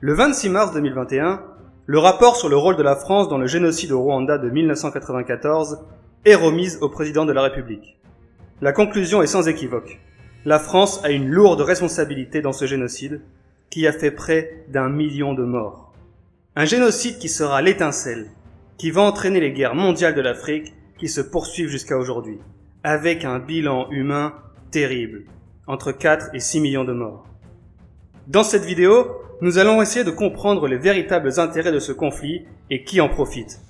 Le 26 mars 2021, le rapport sur le rôle de la France dans le génocide au Rwanda de 1994 est remis au président de la République. La conclusion est sans équivoque. La France a une lourde responsabilité dans ce génocide qui a fait près d'1 million de morts. Un génocide qui sera l'étincelle, qui va entraîner les guerres mondiales de l'Afrique qui se poursuivent jusqu'à aujourd'hui, avec un bilan humain terrible, entre 4 et 6 millions de morts. Dans cette vidéo, nous allons essayer de comprendre les véritables intérêts de ce conflit et qui en profite.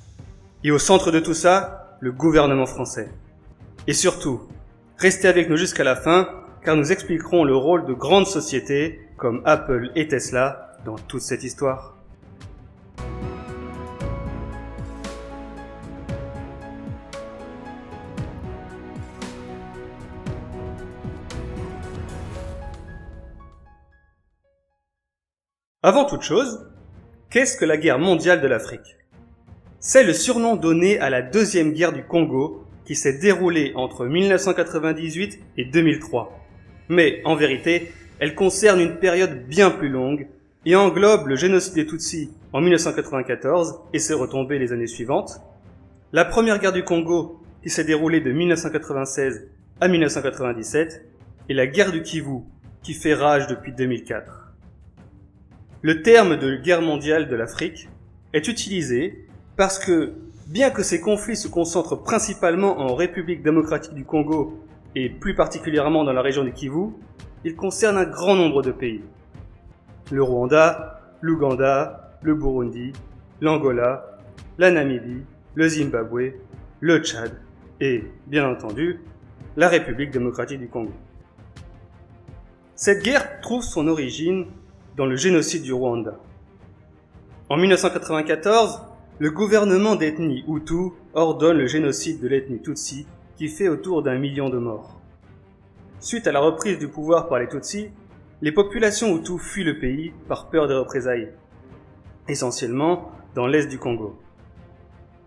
Et au centre de tout ça, le gouvernement français. Et surtout, restez avec nous jusqu'à la fin, car nous expliquerons le rôle de grandes sociétés comme Apple et Tesla dans toute cette histoire. Avant toute chose, qu'est-ce que la guerre mondiale de l'Afrique ? C'est le surnom donné à la deuxième guerre du Congo qui s'est déroulée entre 1998 et 2003. Mais en vérité, elle concerne une période bien plus longue et englobe le génocide des Tutsis en 1994 et ses retombées les années suivantes, la première guerre du Congo qui s'est déroulée de 1996 à 1997 et la guerre du Kivu qui fait rage depuis 2004. Le terme de guerre mondiale de l'Afrique est utilisé parce que, bien que ces conflits se concentrent principalement en République démocratique du Congo et plus particulièrement dans la région du Kivu, ils concernent un grand nombre de pays. Le Rwanda, l'Ouganda, le Burundi, l'Angola, la Namibie, le Zimbabwe, le Tchad et, bien entendu, la République démocratique du Congo. Cette guerre trouve son origine dans le génocide du Rwanda. En 1994, le gouvernement d'ethnie Hutu ordonne le génocide de l'ethnie Tutsi qui fait autour d'1 million de morts. Suite à la reprise du pouvoir par les Tutsis, les populations Hutus fuient le pays par peur des représailles, essentiellement dans l'est du Congo.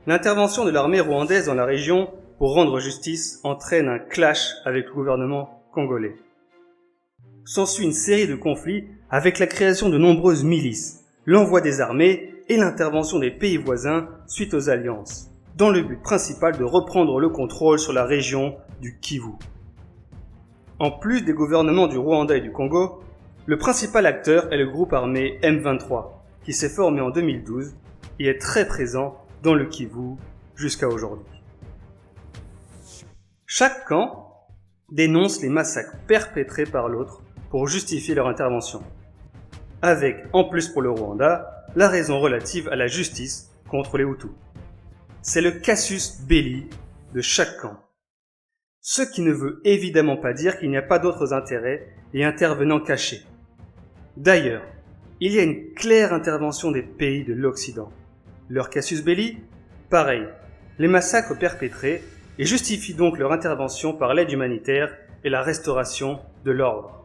L'intervention de l'armée rwandaise dans la région pour rendre justice entraîne un clash avec le gouvernement congolais. S'ensuit une série de conflits avec la création de nombreuses milices, l'envoi des armées et l'intervention des pays voisins suite aux alliances, dans le but principal de reprendre le contrôle sur la région du Kivu. En plus des gouvernements du Rwanda et du Congo, le principal acteur est le groupe armé M23, qui s'est formé en 2012 et est très présent dans le Kivu jusqu'à aujourd'hui. Chaque camp dénonce les massacres perpétrés par l'autre pour justifier leur intervention, avec, en plus pour le Rwanda, la raison relative à la justice contre les Hutus. C'est le casus belli de chaque camp. Ce qui ne veut évidemment pas dire qu'il n'y a pas d'autres intérêts et intervenants cachés. D'ailleurs, il y a une claire intervention des pays de l'Occident. Leur casus belli, pareil, les massacres perpétrés et justifient donc leur intervention par l'aide humanitaire et la restauration de l'ordre.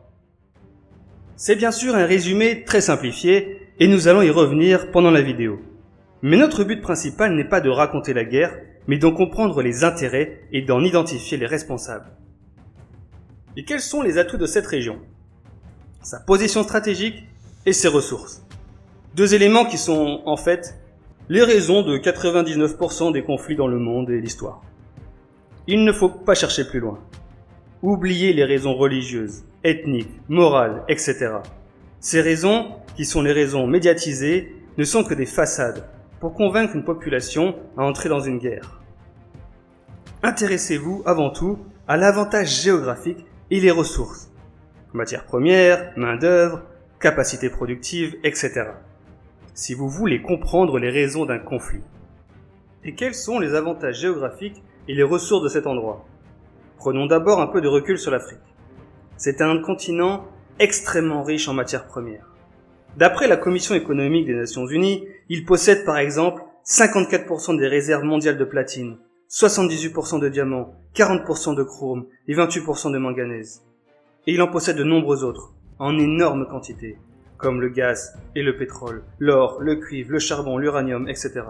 C'est bien sûr un résumé très simplifié et nous allons y revenir pendant la vidéo. Mais notre but principal n'est pas de raconter la guerre, mais d'en comprendre les intérêts et d'en identifier les responsables. Et quels sont les atouts de cette région ? Sa position stratégique et ses ressources. Deux éléments qui sont, en fait, les raisons de 99% des conflits dans le monde et l'histoire. Il ne faut pas chercher plus loin. Oubliez les raisons religieuses, ethniques, morales, etc. Ces raisons, qui sont les raisons médiatisées, ne sont que des façades pour convaincre une population à entrer dans une guerre. Intéressez-vous avant tout à l'avantage géographique et les ressources. Matières premières, main-d'œuvre, capacités productives, etc. Si vous voulez comprendre les raisons d'un conflit. Et quels sont les avantages géographiques et les ressources de cet endroit ? Prenons d'abord un peu de recul sur l'Afrique. C'est un continent extrêmement riche en matières premières. D'après la Commission économique des Nations Unies, il possède par exemple 54% des réserves mondiales de platine, 78% de diamants, 40% de chrome et 28% de manganèse. Et il en possède de nombreux autres, en énorme quantité, comme le gaz et le pétrole, l'or, le cuivre, le charbon, l'uranium, etc.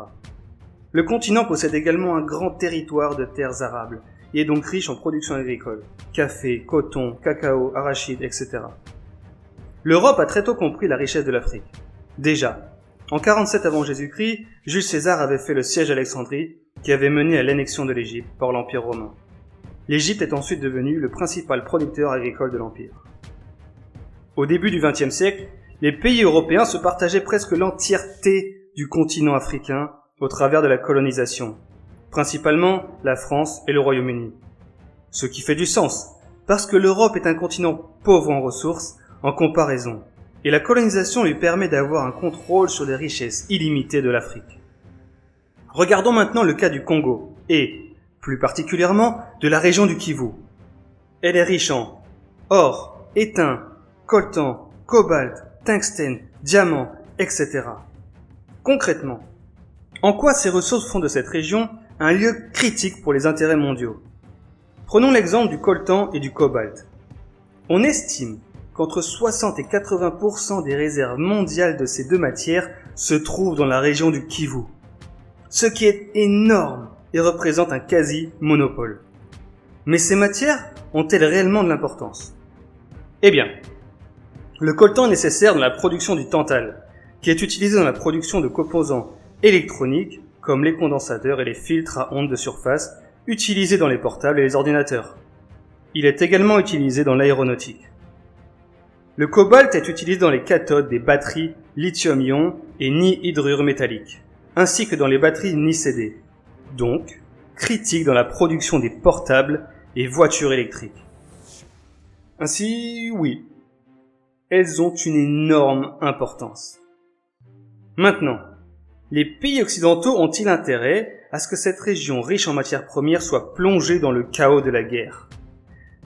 Le continent possède également un grand territoire de terres arables, et est donc riche en production agricole, café, coton, cacao, arachide, etc. L'Europe a très tôt compris la richesse de l'Afrique. Déjà, en 47 avant Jésus-Christ, Jules César avait fait le siège d'Alexandrie qui avait mené à l'annexion de l'Égypte par l'Empire romain. L'Égypte est ensuite devenue le principal producteur agricole de l'Empire. Au début du XXe siècle, les pays européens se partageaient presque l'entièreté du continent africain au travers de la colonisation, principalement la France et le Royaume-Uni. Ce qui fait du sens, parce que l'Europe est un continent pauvre en ressources en comparaison, et la colonisation lui permet d'avoir un contrôle sur les richesses illimitées de l'Afrique. Regardons maintenant le cas du Congo, et, plus particulièrement, de la région du Kivu. Elle est riche en or, étain, coltan, cobalt, tungstène, diamants, etc. Concrètement, en quoi ces ressources font de cette région un lieu critique pour les intérêts mondiaux? Prenons l'exemple du coltan et du cobalt. On estime qu'entre 60 et 80% des réserves mondiales de ces deux matières se trouvent dans la région du Kivu, ce qui est énorme et représente un quasi-monopole. Mais ces matières ont-elles réellement de l'importance? Eh bien, le coltan est nécessaire dans la production du tantale, qui est utilisé dans la production de composants électroniques comme les condensateurs et les filtres à ondes de surface utilisés dans les portables et les ordinateurs. Il est également utilisé dans l'aéronautique. Le cobalt est utilisé dans les cathodes des batteries lithium-ion et ni-hydrure métallique, ainsi que dans les batteries Ni-CD, donc critique dans la production des portables et voitures électriques. Ainsi, oui, elles ont une énorme importance. Maintenant, les pays occidentaux ont-ils intérêt à ce que cette région riche en matières premières soit plongée dans le chaos de la guerre?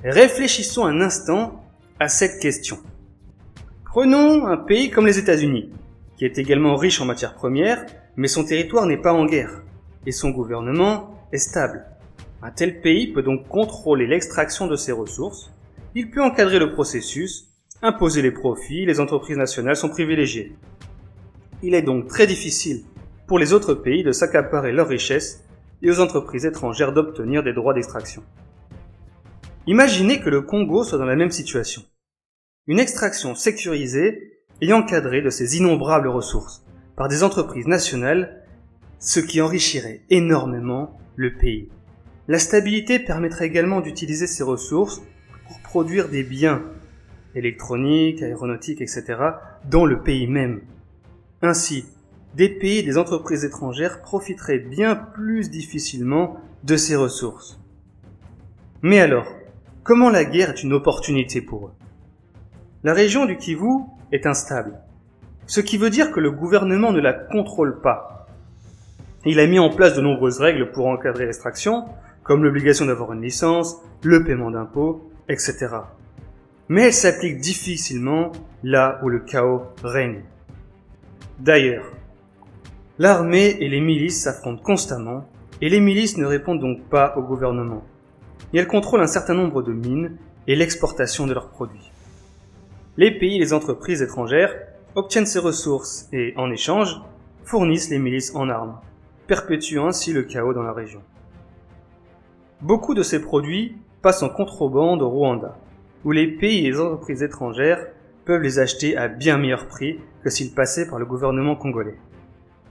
Réfléchissons un instant à cette question. Prenons un pays comme les États-Unis, qui est également riche en matières premières, mais son territoire n'est pas en guerre, et son gouvernement est stable. Un tel pays peut donc contrôler l'extraction de ses ressources, il peut encadrer le processus, imposer les profits, les entreprises nationales sont privilégiées. Il est donc très difficile pour les autres pays de s'accaparer leurs richesses et aux entreprises étrangères d'obtenir des droits d'extraction. Imaginez que le Congo soit dans la même situation. Une extraction sécurisée et encadrée de ses innombrables ressources par des entreprises nationales, ce qui enrichirait énormément le pays. La stabilité permettrait également d'utiliser ces ressources pour produire des biens électroniques, aéronautiques, etc. dans le pays même. Ainsi, des pays et des entreprises étrangères profiteraient bien plus difficilement de ces ressources. Mais alors, comment la guerre est une opportunité pour eux? La région du Kivu est instable, ce qui veut dire que le gouvernement ne la contrôle pas. Il a mis en place de nombreuses règles pour encadrer l'extraction, comme l'obligation d'avoir une licence, le paiement d'impôts, etc. Mais elles s'appliquent difficilement là où le chaos règne. D'ailleurs, l'armée et les milices s'affrontent constamment, et les milices ne répondent donc pas au gouvernement. Et elles contrôlent un certain nombre de mines et l'exportation de leurs produits. Les pays et les entreprises étrangères obtiennent ces ressources et, en échange, fournissent les milices en armes, perpétuant ainsi le chaos dans la région. Beaucoup de ces produits passent en contrebande au Rwanda, où les pays et les entreprises étrangères peuvent les acheter à bien meilleur prix que s'ils passaient par le gouvernement congolais.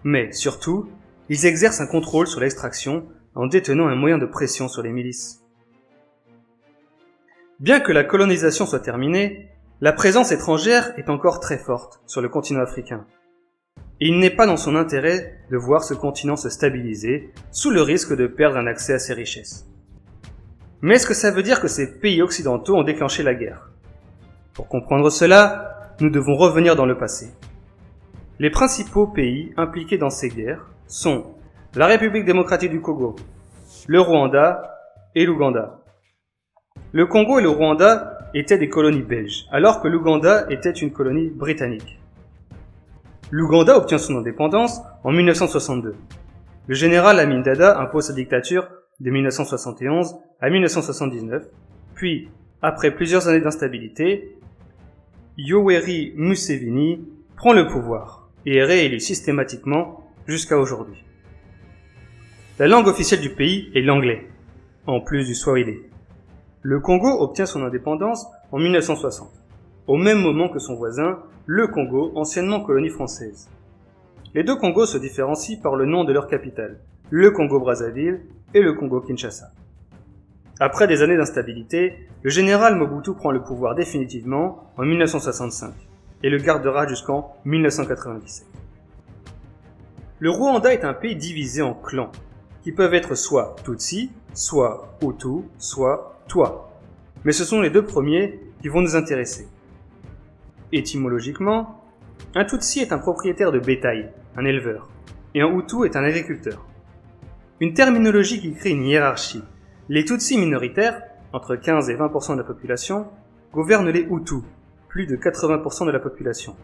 Mais, surtout, ils exercent un contrôle sur l'extraction en détenant un moyen de pression sur les milices. Bien que la colonisation soit terminée, la présence étrangère est encore très forte sur le continent africain. Et il n'est pas dans son intérêt de voir ce continent se stabiliser sous le risque de perdre un accès à ses richesses. Mais est-ce que ça veut dire que ces pays occidentaux ont déclenché la guerre? Pour comprendre cela, nous devons revenir dans le passé. Les principaux pays impliqués dans ces guerres sont la République démocratique du Congo, le Rwanda et l'Ouganda. Le Congo et le Rwanda étaient des colonies belges, alors que l'Ouganda était une colonie britannique. L'Ouganda obtient son indépendance en 1962. Le général Amin Dada impose sa dictature de 1971 à 1979, puis, après plusieurs années d'instabilité, Yoweri Museveni prend le pouvoir et est réélu systématiquement jusqu'à aujourd'hui. La langue officielle du pays est l'anglais, en plus du swahili. Le Congo obtient son indépendance en 1960. au même moment que son voisin, le Congo, anciennement colonie française. Les deux Congos se différencient par le nom de leur capitale, le Congo-Brazzaville et le Congo-Kinshasa. Après des années d'instabilité, le général Mobutu prend le pouvoir définitivement en 1965 et le gardera jusqu'en 1997. Le Rwanda est un pays divisé en clans, qui peuvent être soit Tutsi, soit Hutu, soit Twa. Mais ce sont les deux premiers qui vont nous intéresser. Étymologiquement, un Tutsi est un propriétaire de bétail, un éleveur, et un Hutu est un agriculteur. Une terminologie qui crée une hiérarchie. Les Tutsis minoritaires, entre 15 et 20% de la population, gouvernent les Hutus, plus de 80% de la population.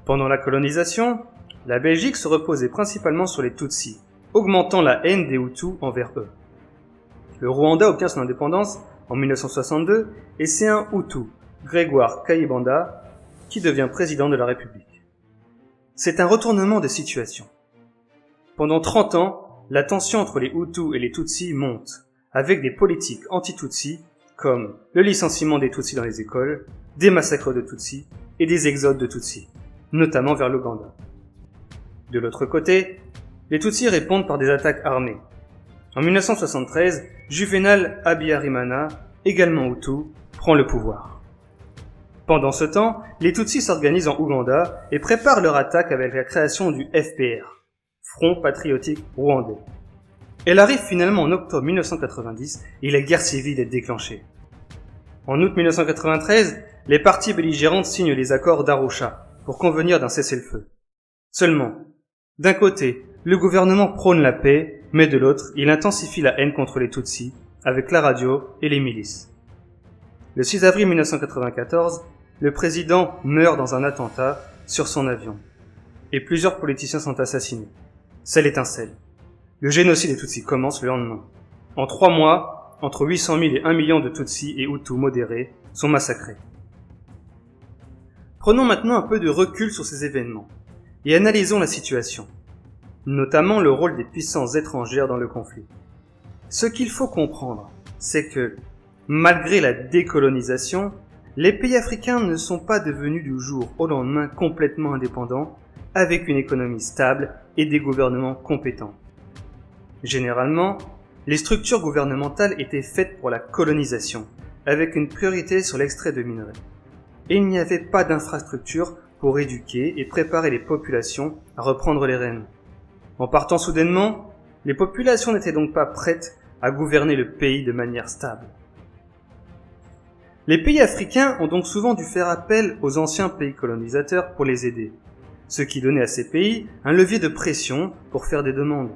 Pendant la colonisation, la Belgique se reposait principalement sur les Tutsis, augmentant la haine des Hutus envers eux. Le Rwanda obtient son indépendance en 1962 et c'est un Hutu, Grégoire Kayibanda, qui devient président de la République. C'est un retournement de situation. Pendant 30 ans, la tension entre les Hutus et les Tutsis monte, avec des politiques anti-Tutsis comme le licenciement des Tutsis dans les écoles, des massacres de Tutsis et des exodes de Tutsis, notamment vers l'Ouganda. De l'autre côté, les Tutsis répondent par des attaques armées. En 1973, Juvenal Habyarimana, également Hutu, prend le pouvoir. Pendant ce temps, les Tutsis s'organisent en Ouganda et préparent leur attaque avec la création du FPR, Front Patriotique Rwandais. Elle arrive finalement en octobre 1990 et la guerre civile est déclenchée. En août 1993, les parties belligérantes signent les accords d'Arusha pour convenir d'un cessez-le-feu. Seulement, d'un côté, le gouvernement prône la paix, mais de l'autre, il intensifie la haine contre les Tutsis avec la radio et les milices. Le 6 avril 1994, le président meurt dans un attentat sur son avion et plusieurs politiciens sont assassinés. C'est l'étincelle. Le génocide des Tutsis commence le lendemain. En 3 mois, entre 800 000 et 1 million de Tutsis et Hutus modérés sont massacrés. Prenons maintenant un peu de recul sur ces événements et analysons la situation, notamment le rôle des puissances étrangères dans le conflit. Ce qu'il faut comprendre, c'est que, malgré la décolonisation, les pays africains ne sont pas devenus du jour au lendemain complètement indépendants, avec une économie stable et des gouvernements compétents. Généralement, les structures gouvernementales étaient faites pour la colonisation, avec une priorité sur l'extrait de minerais. Et il n'y avait pas d'infrastructure pour éduquer et préparer les populations à reprendre les rênes. En partant soudainement, les populations n'étaient donc pas prêtes à gouverner le pays de manière stable. Les pays africains ont donc souvent dû faire appel aux anciens pays colonisateurs pour les aider, ce qui donnait à ces pays un levier de pression pour faire des demandes.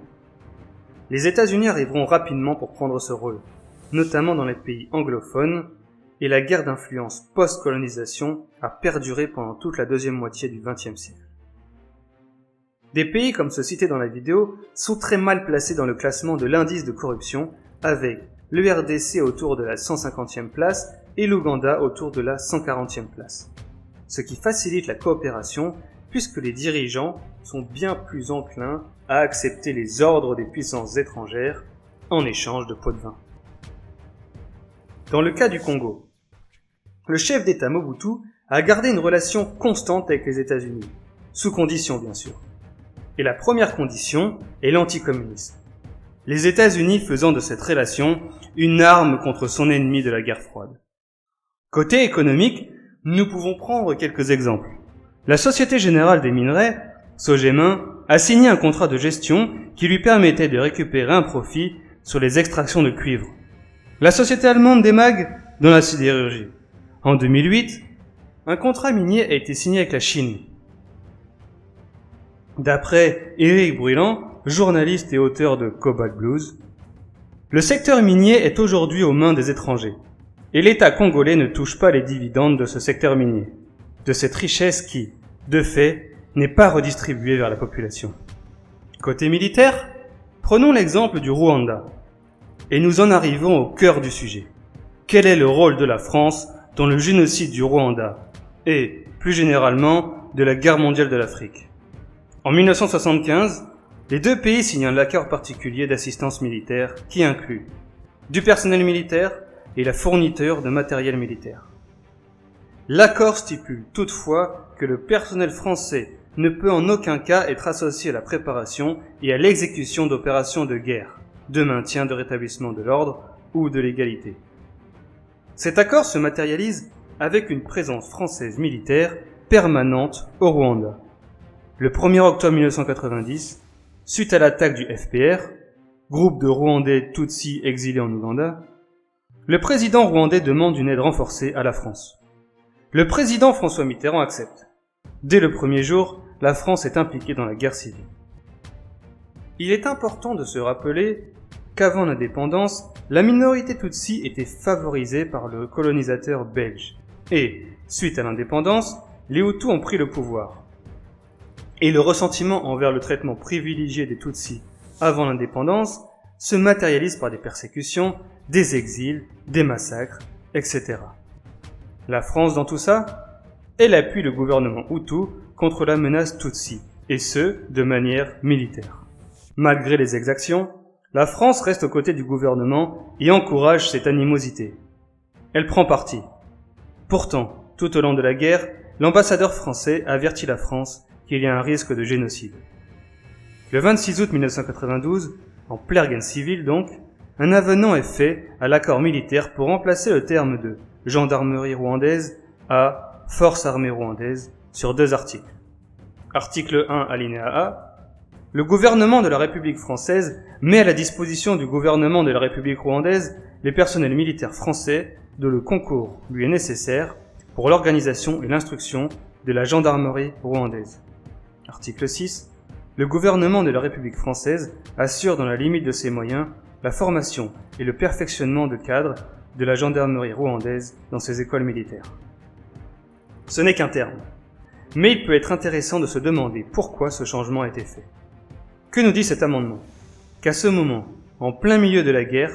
Les États-Unis arriveront rapidement pour prendre ce rôle, notamment dans les pays anglophones, et la guerre d'influence post-colonisation a perduré pendant toute la deuxième moitié du XXe siècle. Des pays comme ceux cités dans la vidéo sont très mal placés dans le classement de l'indice de corruption, avec le RDC autour de la 150e place et l'Ouganda autour de la 140e place. Ce qui facilite la coopération puisque les dirigeants sont bien plus enclins à accepter les ordres des puissances étrangères en échange de pots de vin. Dans le cas du Congo, le chef d'État Mobutu a gardé une relation constante avec les États-Unis, sous conditions bien sûr. Et la première condition est l'anticommunisme. Les États-Unis faisant de cette relation une arme contre son ennemi de la guerre froide. Côté économique, nous pouvons prendre quelques exemples. La Société Générale des Minerais, Sogemin, a signé un contrat de gestion qui lui permettait de récupérer un profit sur les extractions de cuivre. La société allemande des MAG dans la sidérurgie. En 2008, un contrat minier a été signé avec la Chine. D'après Éric Bruylant, journaliste et auteur de Cobalt Blues, le secteur minier est aujourd'hui aux mains des étrangers, et l'État congolais ne touche pas les dividendes de ce secteur minier, de cette richesse qui, de fait, n'est pas redistribuée vers la population. Côté militaire, prenons l'exemple du Rwanda, et nous en arrivons au cœur du sujet. Quel est le rôle de la France dans le génocide du Rwanda, et, plus généralement, de la guerre mondiale de l'Afrique? En 1975, les deux pays signent un accord particulier d'assistance militaire qui inclut du personnel militaire et la fourniture de matériel militaire. L'accord stipule toutefois que le personnel français ne peut en aucun cas être associé à la préparation et à l'exécution d'opérations de guerre, de maintien de rétablissement de l'ordre ou de l'égalité. Cet accord se matérialise avec une présence française militaire permanente au Rwanda. Le 1er octobre 1990, suite à l'attaque du FPR, groupe de Rwandais Tutsis exilés en Ouganda, le président rwandais demande une aide renforcée à la France. Le président François Mitterrand accepte. Dès le premier jour, la France est impliquée dans la guerre civile. Il est important de se rappeler qu'avant l'indépendance, la minorité Tutsi était favorisée par le colonisateur belge. Et, suite à l'indépendance, les Hutus ont pris le pouvoir. Et le ressentiment envers le traitement privilégié des Tutsis avant l'indépendance se matérialise par des persécutions, des exils, des massacres, etc. La France dans tout ça, elle appuie le gouvernement Hutu contre la menace Tutsi, et ce, de manière militaire. Malgré les exactions, la France reste aux côtés du gouvernement et encourage cette animosité. Elle prend parti. Pourtant, tout au long de la guerre, l'ambassadeur français avertit la France qu'il y a un risque de génocide. Le 26 août 1992, en pleine guerre civile donc, un avenant est fait à l'accord militaire pour remplacer le terme de gendarmerie rwandaise à force armée rwandaise sur 2 articles. Article 1 alinéa A. Le gouvernement de la République française met à la disposition du gouvernement de la République rwandaise les personnels militaires français dont le concours lui est nécessaire pour l'organisation et l'instruction de la gendarmerie rwandaise. Article 6. Le gouvernement de la République française assure dans la limite de ses moyens la formation et le perfectionnement de cadres de la gendarmerie rwandaise dans ses écoles militaires. Ce n'est qu'un terme, mais il peut être intéressant de se demander pourquoi ce changement a été fait. Que nous dit cet amendement ? Qu'à ce moment, en plein milieu de la guerre,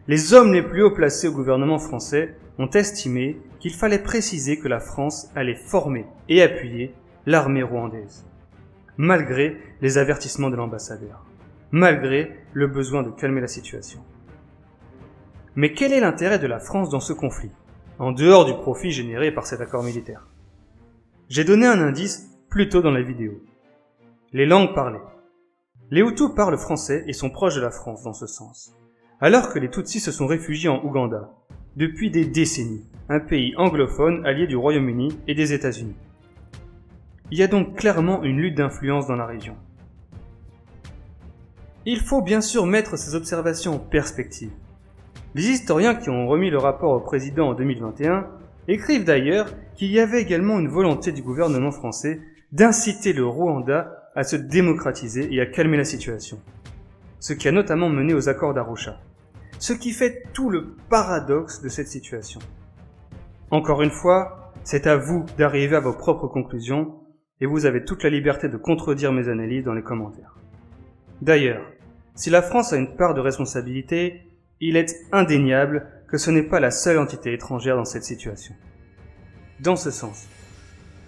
les hommes les plus haut placés au gouvernement français ont estimé qu'il fallait préciser que la France allait former et appuyer l'armée rwandaise, malgré les avertissements de l'ambassadeur, malgré le besoin de calmer la situation. Mais quel est l'intérêt de la France dans ce conflit, en dehors du profit généré par cet accord militaire ? J'ai donné un indice plus tôt dans la vidéo. Les langues parlées. Les Hutus parlent français et sont proches de la France dans ce sens, alors que les Tutsis se sont réfugiés en Ouganda, depuis des décennies, un pays anglophone allié du Royaume-Uni et des États-Unis. Il y a donc clairement une lutte d'influence dans la région. Il faut bien sûr mettre ces observations en perspective. Les historiens qui ont remis le rapport au président en 2021 écrivent d'ailleurs qu'il y avait également une volonté du gouvernement français d'inciter le Rwanda à se démocratiser et à calmer la situation. Ce qui a notamment mené aux accords d'Arusha. Ce qui fait tout le paradoxe de cette situation. Encore une fois, c'est à vous d'arriver à vos propres conclusions et vous avez toute la liberté de contredire mes analyses dans les commentaires. D'ailleurs, si la France a une part de responsabilité, il est indéniable que ce n'est pas la seule entité étrangère dans cette situation. Dans ce sens,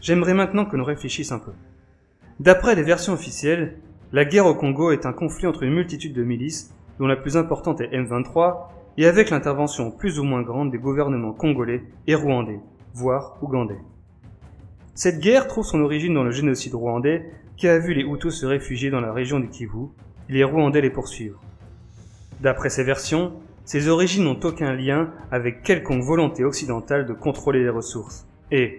j'aimerais maintenant que nous réfléchissions un peu. D'après les versions officielles, la guerre au Congo est un conflit entre une multitude de milices, dont la plus importante est M23, et avec l'intervention plus ou moins grande des gouvernements congolais et rwandais, voire ougandais. Cette guerre trouve son origine dans le génocide rwandais qui a vu les Hutus se réfugier dans la région du Kivu et les Rwandais les poursuivre. D'après ces versions, ces origines n'ont aucun lien avec quelconque volonté occidentale de contrôler les ressources. Et,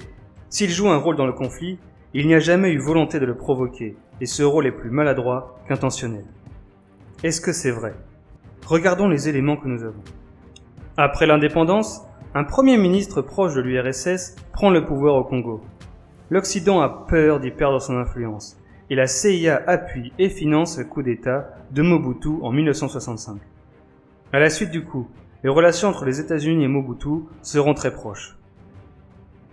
s'ils jouent un rôle dans le conflit, il n'y a jamais eu volonté de le provoquer, et ce rôle est plus maladroit qu'intentionnel. Est-ce que c'est vrai ? Regardons les éléments que nous avons. Après l'indépendance, un premier ministre proche de l'URSS prend le pouvoir au Congo. L'Occident a peur d'y perdre son influence, et la CIA appuie et finance le coup d'État de Mobutu en 1965. À la suite du coup, les relations entre les États-Unis et Mobutu seront très proches.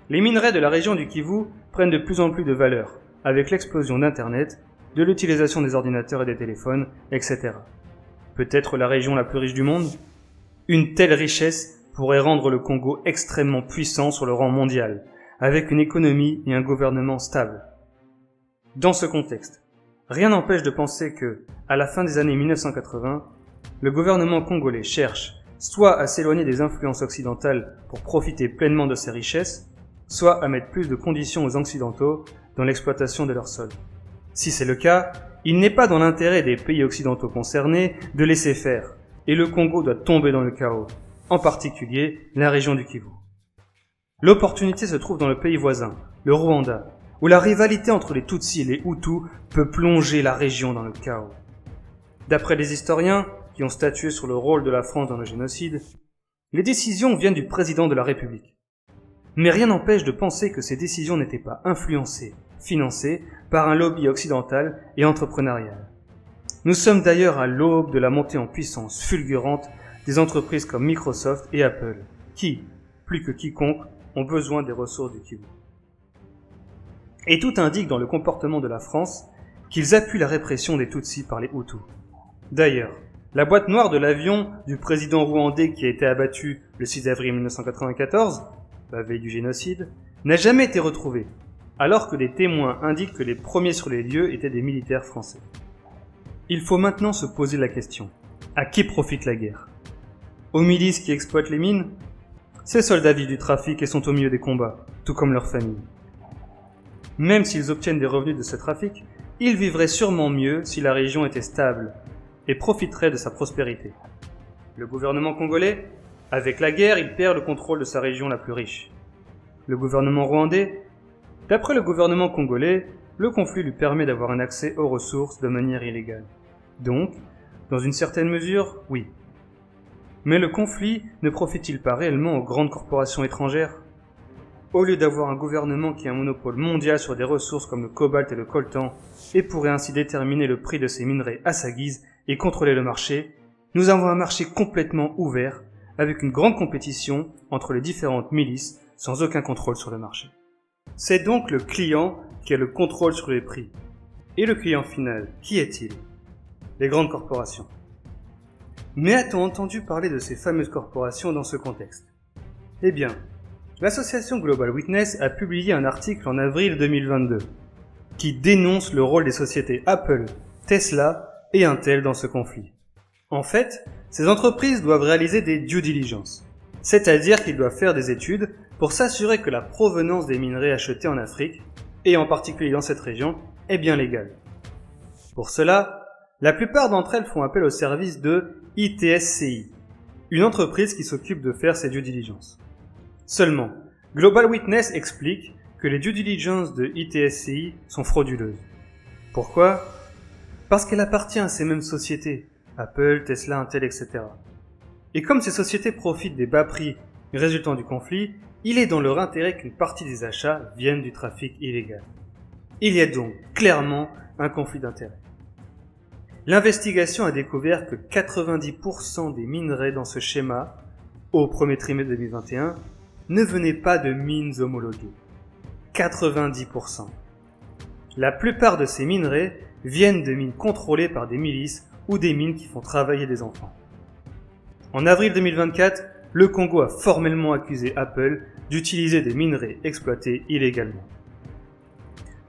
Les minerais de la région du Kivu prennent de plus en plus de valeur, avec l'explosion d'Internet, de l'utilisation des ordinateurs et des téléphones, etc. Peut-être la région la plus riche du monde ? Une telle richesse pourrait rendre le Congo extrêmement puissant sur le rang mondial, avec une économie et un gouvernement stables. Dans ce contexte, rien n'empêche de penser que, à la fin des années 1980, le gouvernement congolais cherche soit à s'éloigner des influences occidentales pour profiter pleinement de ses richesses, soit à mettre plus de conditions aux Occidentaux dans l'exploitation de leur sol. Si c'est le cas, il n'est pas dans l'intérêt des pays occidentaux concernés de laisser faire, et le Congo doit tomber dans le chaos, en particulier la région du Kivu. L'opportunité se trouve dans le pays voisin, le Rwanda, où la rivalité entre les Tutsis et les Hutus peut plonger la région dans le chaos. D'après les historiens, qui ont statué sur le rôle de la France dans le génocide, les décisions viennent du président de la République. Mais rien n'empêche de penser que ces décisions n'étaient pas influencées, financées par un lobby occidental et entrepreneurial. Nous sommes d'ailleurs à l'aube de la montée en puissance fulgurante des entreprises comme Microsoft et Apple, qui, plus que quiconque, ont besoin des ressources du Kivu. Et tout indique dans le comportement de la France qu'ils appuient la répression des Tutsis par les Hutus. D'ailleurs, la boîte noire de l'avion du président rwandais qui a été abattu le 6 avril 1994, la veille du génocide, n'a jamais été retrouvée, alors que des témoins indiquent que les premiers sur les lieux étaient des militaires français. Il faut maintenant se poser la question. À qui profite la guerre? Aux milices qui exploitent les mines? Ces soldats vivent du trafic et sont au milieu des combats, tout comme leurs familles. Même s'ils obtiennent des revenus de ce trafic, ils vivraient sûrement mieux si la région était stable et profiterait de sa prospérité. Le gouvernement congolais, avec la guerre, il perd le contrôle de sa région la plus riche. Le gouvernement rwandais, d'après le gouvernement congolais, le conflit lui permet d'avoir un accès aux ressources de manière illégale. Donc, dans une certaine mesure, oui. Mais le conflit ne profite-t-il pas réellement aux grandes corporations étrangères? Au lieu d'avoir un gouvernement qui a un monopole mondial sur des ressources comme le cobalt et le coltan, et pourrait ainsi déterminer le prix de ces minerais à sa guise et contrôler le marché, nous avons un marché complètement ouvert, avec une grande compétition entre les différentes milices, sans aucun contrôle sur le marché. C'est donc le client qui a le contrôle sur les prix. Et le client final, qui est-il? Les grandes corporations. Mais a-t-on entendu parler de ces fameuses corporations dans ce contexte? Eh bien, l'association Global Witness a publié un article en avril 2022 qui dénonce le rôle des sociétés Apple, Tesla et Intel dans ce conflit. En fait, ces entreprises doivent réaliser des due diligence, c'est-à-dire qu'ils doivent faire des études pour s'assurer que la provenance des minerais achetés en Afrique, et en particulier dans cette région, est bien légale. Pour cela, la plupart d'entre elles font appel au service de ITSCI, une entreprise qui s'occupe de faire ces due diligence. Seulement, Global Witness explique que les due diligence de ITSCI sont frauduleuses. Pourquoi? Parce qu'elle appartient à ces mêmes sociétés, Apple, Tesla, Intel, etc. Et comme ces sociétés profitent des bas prix résultant du conflit, il est dans leur intérêt qu'une partie des achats viennent du trafic illégal. Il y a donc clairement un conflit d'intérêts. L'investigation a découvert que 90% des minerais dans ce schéma, au premier trimestre 2021, ne venaient pas de mines homologuées. 90%. La plupart de ces minerais viennent de mines contrôlées par des milices ou des mines qui font travailler des enfants. En avril 2024, le Congo a formellement accusé Apple d'utiliser des minerais exploités illégalement.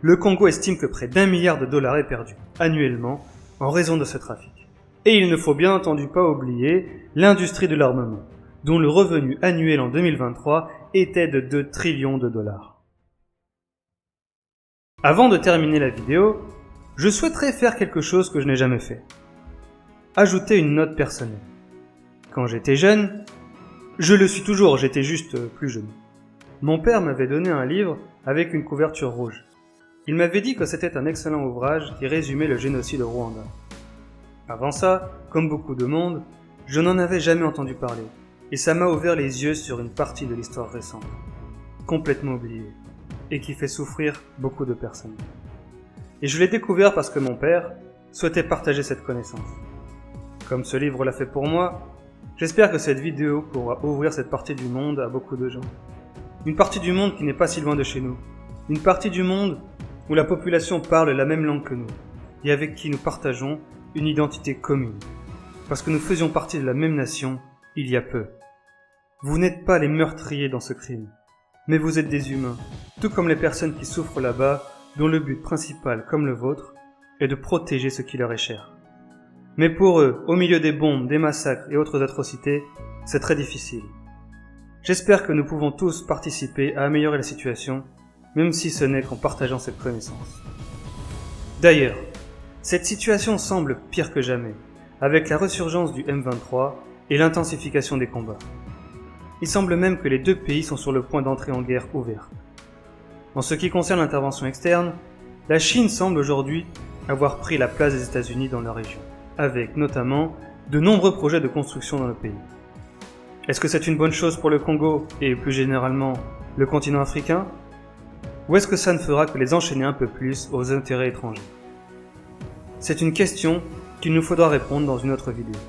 Le Congo estime que près d'1 milliard de dollars est perdu annuellement en raison de ce trafic. Et il ne faut bien entendu pas oublier l'industrie de l'armement, dont le revenu annuel en 2023 était de 2 trillions de dollars. Avant de terminer la vidéo, je souhaiterais faire quelque chose que je n'ai jamais fait. Ajouter une note personnelle. Quand j'étais jeune, je le suis toujours, j'étais juste plus jeune. Mon père m'avait donné un livre avec une couverture rouge. Il m'avait dit que c'était un excellent ouvrage qui résumait le génocide au Rwanda. Avant ça, comme beaucoup de monde, je n'en avais jamais entendu parler, et ça m'a ouvert les yeux sur une partie de l'histoire récente, complètement oubliée, et qui fait souffrir beaucoup de personnes. Et je l'ai découvert parce que mon père souhaitait partager cette connaissance. Comme ce livre l'a fait pour moi, j'espère que cette vidéo pourra ouvrir cette partie du monde à beaucoup de gens. Une partie du monde qui n'est pas si loin de chez nous. Une partie du monde où la population parle la même langue que nous, et avec qui nous partageons une identité commune. Parce que nous faisions partie de la même nation il y a peu. Vous n'êtes pas les meurtriers dans ce crime, mais vous êtes des humains, tout comme les personnes qui souffrent là-bas, dont le but principal, comme le vôtre, est de protéger ce qui leur est cher. Mais pour eux, au milieu des bombes, des massacres et autres atrocités, c'est très difficile. J'espère que nous pouvons tous participer à améliorer la situation, même si ce n'est qu'en partageant cette connaissance. D'ailleurs, cette situation semble pire que jamais, avec la resurgence du M23 et l'intensification des combats. Il semble même que les deux pays sont sur le point d'entrer en guerre ouverte. En ce qui concerne l'intervention externe, la Chine semble aujourd'hui avoir pris la place des États-Unis dans la région, avec notamment de nombreux projets de construction dans le pays. Est-ce que c'est une bonne chose pour le Congo et plus généralement le continent africain? Ou est-ce que ça ne fera que les enchaîner un peu plus aux intérêts étrangers? C'est une question qu'il nous faudra répondre dans une autre vidéo.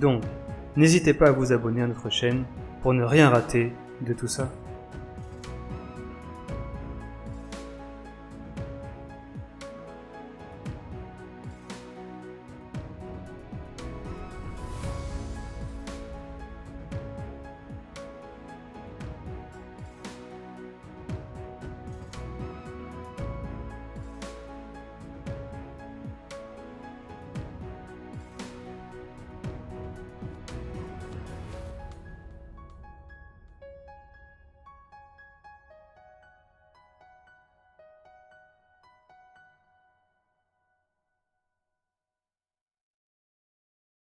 Donc, n'hésitez pas à vous abonner à notre chaîne pour ne rien rater de tout ça.